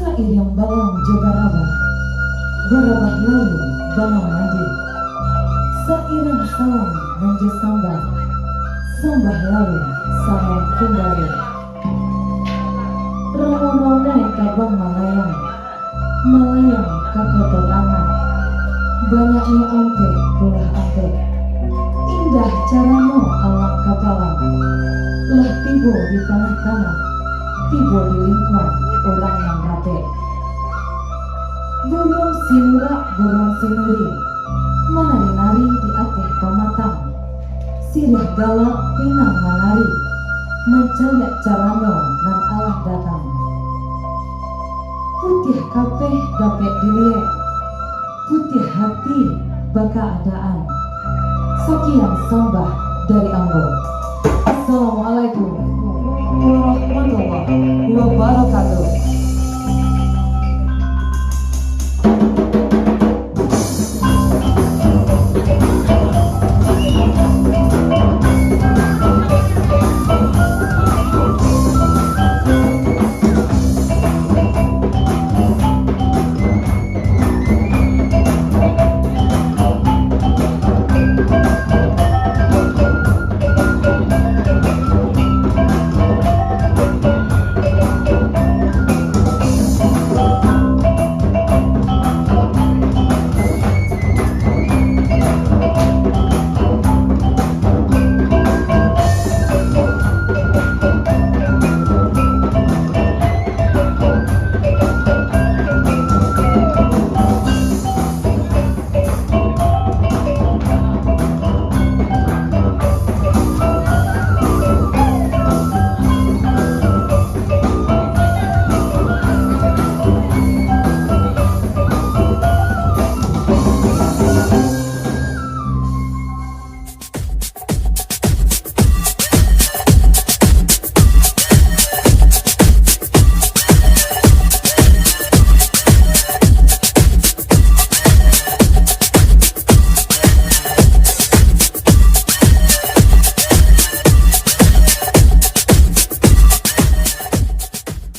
Sairing balang jaga rabah, barabah lalu balang mandi. Sairing salam manja sambah, sambah lalu salam kembali. Romo-romo kabang malayang, malayang kakotor angan. Banyaknya ampe ulah ampe, indah caramu alang kapalang. Lah tibo di tanah-tanah, tibo di lingkuan orang yang rapi. Burung sinurak, burung sinuri, menari-nari di ateh pamatang. Sirih galak pinang manari, mencalak carano nan Allah datang. Putih kapeh dapet diliek, putih hati baka adaan. Sekian sambah dari Ambo. Assalamualaikum warahmatullahi wabarakatuh.